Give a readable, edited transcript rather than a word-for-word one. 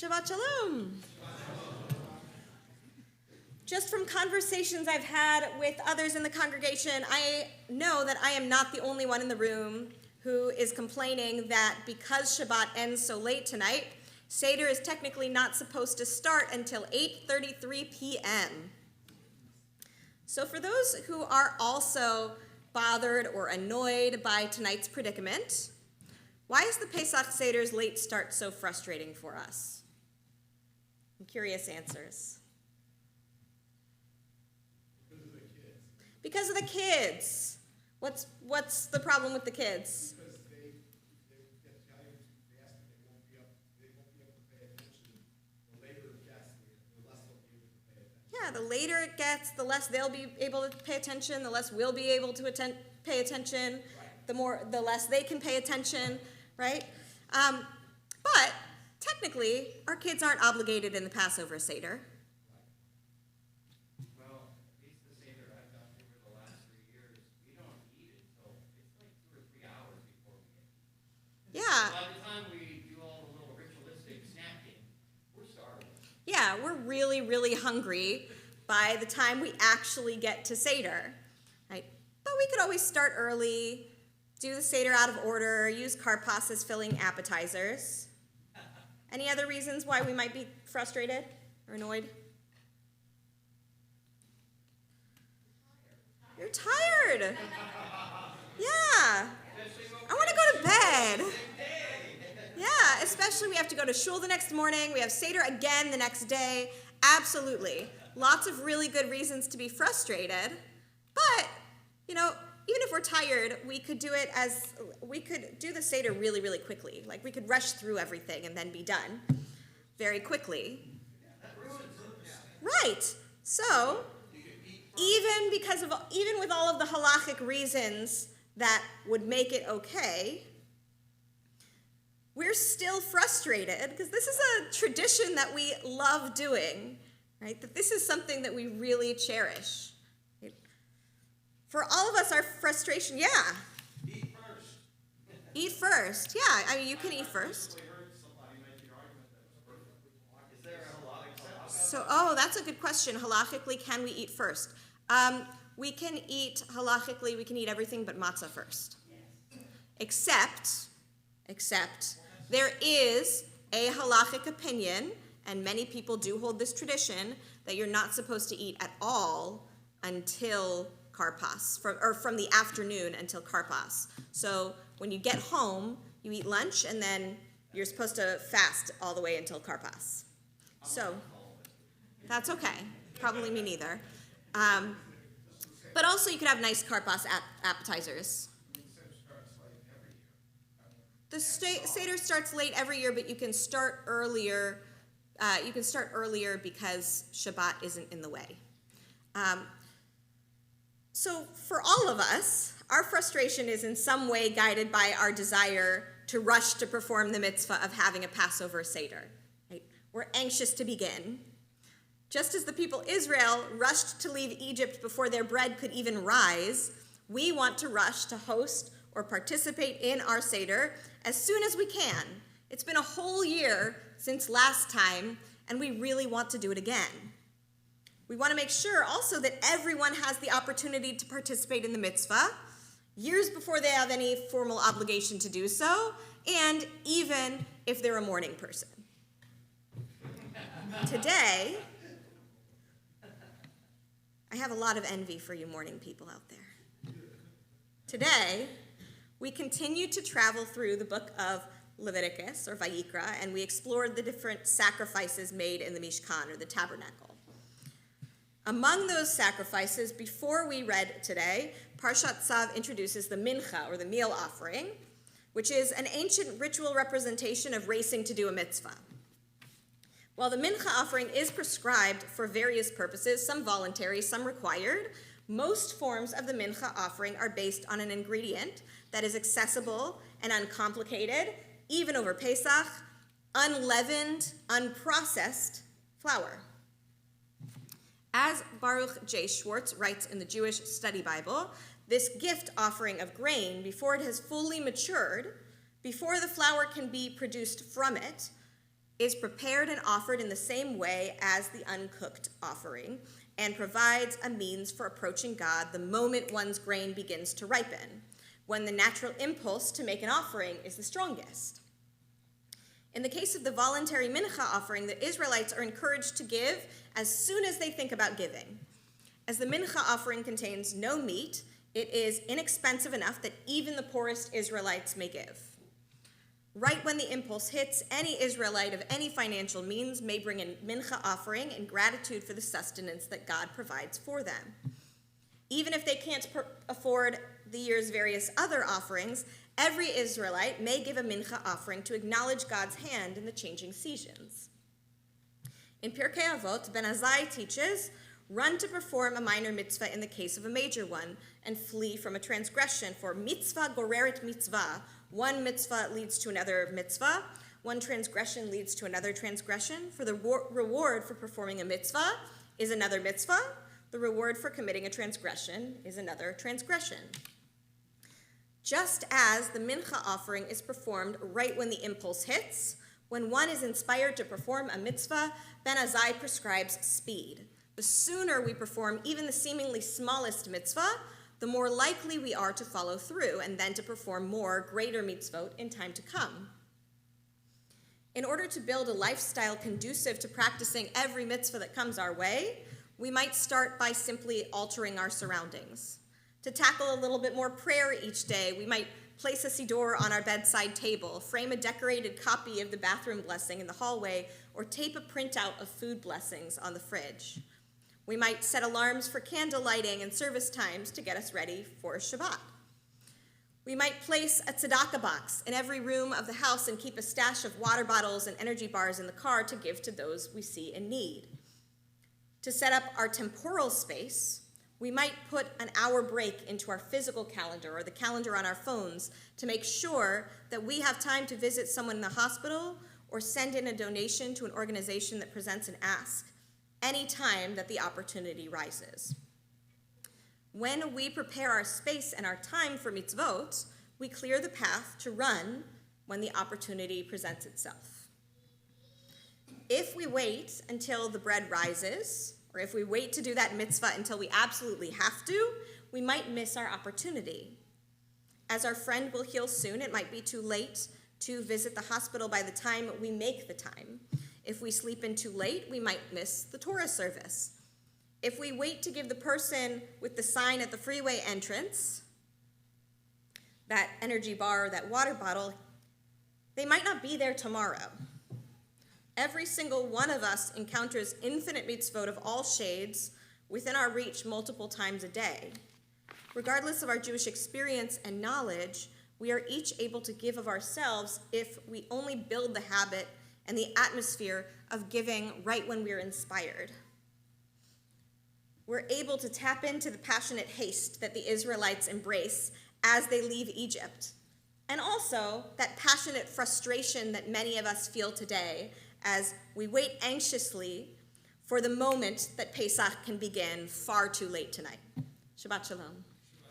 Shabbat Shalom. Just from conversations I've had with others in the congregation, I know that I am not the only one in the room who is complaining that because Shabbat ends so late tonight, Seder is technically not supposed to start until 8:33 p.m. So for those who are also bothered or annoyed by tonight's predicament, why is the Pesach Seder's late start so frustrating for us? I'm curious answers. Because of the kids. What's the problem with the kids? Because they get tired too fast and they won't be able to pay attention. The later it gets, the less they'll be able to pay attention. Yeah, the later it gets, the less they'll be able to pay attention, the less we'll be able to pay attention, the less they can pay attention, right? But technically, our kids aren't obligated in the Passover Seder. Well, at least the Seder I've done over the last 3 years, we don't eat it until it's like 2 or 3 hours before we get it. Yeah. By the time we do all the little ritualistic snacking, we're starving. Yeah, we're really, really hungry by the time we actually get to Seder, right? But we could always start early, do the Seder out of order, use karpas as filling appetizers. Any other reasons why we might be frustrated or annoyed? You're tired. Yeah. I want to go to bed. Yeah, especially we have to go to shul the next morning. We have Seder again the next day. Absolutely. Lots of really good reasons to be frustrated. But, even if we're tired, we could do the Seder really, really quickly. Like we could rush through everything and then be done very quickly. Right. So, even with all of the halachic reasons that would make it okay, we're still frustrated because this is a tradition that we love doing, right? That this is something that we really cherish. Right? For all of us, our frustration, yeah. Eat first. Eat first, yeah. I mean, you can eat first. So, that's a good question. Halachically, can we eat first? We can eat everything but matzah first. Except, there is a halachic opinion, and many people do hold this tradition, that you're not supposed to eat at all until karpas, from the afternoon until karpas. So when you get home, you eat lunch, and then you're supposed to fast all the way until karpas. So that's okay. Probably me neither. But also you could have nice karpas appetizers. The Seder starts late every year, but you can start earlier. Because Shabbat isn't in the way. So for all of us, our frustration is in some way guided by our desire to rush to perform the mitzvah of having a Passover Seder. Right? We're anxious to begin. Just as the people Israel rushed to leave Egypt before their bread could even rise, we want to rush to host or participate in our Seder as soon as we can. It's been a whole year since last time, and we really want to do it again. We want to make sure also that everyone has the opportunity to participate in the mitzvah, years before they have any formal obligation to do so, and even if they're a morning person. Today, I have a lot of envy for you morning people out there. Today, we continue to travel through the book of Leviticus, or Vayikra, and we explored the different sacrifices made in the Mishkan, or the tabernacle. Among those sacrifices, before we read today, Parshat Tzav introduces the mincha, or the meal offering, which is an ancient ritual representation of racing to do a mitzvah. While the mincha offering is prescribed for various purposes, some voluntary, some required, most forms of the mincha offering are based on an ingredient that is accessible and uncomplicated, even over Pesach, unleavened, unprocessed flour. As Baruch J. Schwartz writes in the Jewish Study Bible, this gift offering of grain, before it has fully matured, before the flour can be produced from it, is prepared and offered in the same way as the uncooked offering, and provides a means for approaching God the moment one's grain begins to ripen, when the natural impulse to make an offering is the strongest. In the case of the voluntary mincha offering, the Israelites are encouraged to give as soon as they think about giving. As the mincha offering contains no meat, it is inexpensive enough that even the poorest Israelites may give. Right when the impulse hits, any Israelite of any financial means may bring a mincha offering in gratitude for the sustenance that God provides for them. Even if they can't afford the year's various other offerings, every Israelite may give a mincha offering to acknowledge God's hand in the changing seasons. In Pirkei Avot, Ben Azai teaches, run to perform a minor mitzvah in the case of a major one, and flee from a transgression, for mitzvah goreret mitzvah. One mitzvah leads to another mitzvah. One transgression leads to another transgression. For the reward for performing a mitzvah is another mitzvah. The reward for committing a transgression is another transgression. Just as the mincha offering is performed right when the impulse hits, when one is inspired to perform a mitzvah, Ben Azai prescribes speed. The sooner we perform even the seemingly smallest mitzvah, the more likely we are to follow through and then to perform more greater mitzvot in time to come. In order to build a lifestyle conducive to practicing every mitzvah that comes our way, we might start by simply altering our surroundings. To tackle a little bit more prayer each day, we might place a siddur on our bedside table, frame a decorated copy of the bathroom blessing in the hallway, or tape a printout of food blessings on the fridge. We might set alarms for candle lighting and service times to get us ready for Shabbat. We might place a tzedakah box in every room of the house and keep a stash of water bottles and energy bars in the car to give to those we see in need. To set up our temporal space, we might put an hour break into our physical calendar or the calendar on our phones to make sure that we have time to visit someone in the hospital or send in a donation to an organization that presents an ask any time that the opportunity rises. When we prepare our space and our time for mitzvot, we clear the path to run when the opportunity presents itself. If we wait until the bread rises, or if we wait to do that mitzvah until we absolutely have to, we might miss our opportunity. As our friend will heal soon, it might be too late to visit the hospital by the time we make the time. If we sleep in too late, we might miss the Torah service. If we wait to give the person with the sign at the freeway entrance that energy bar or that water bottle, they might not be there tomorrow. Every single one of us encounters infinite mitzvot of all shades within our reach multiple times a day. Regardless of our Jewish experience and knowledge, we are each able to give of ourselves if we only build the habit and the atmosphere of giving right when we're inspired. We're able to tap into the passionate haste that the Israelites embrace as they leave Egypt, and also that passionate frustration that many of us feel today as we wait anxiously for the moment that Pesach can begin far too late tonight. Shabbat Shalom.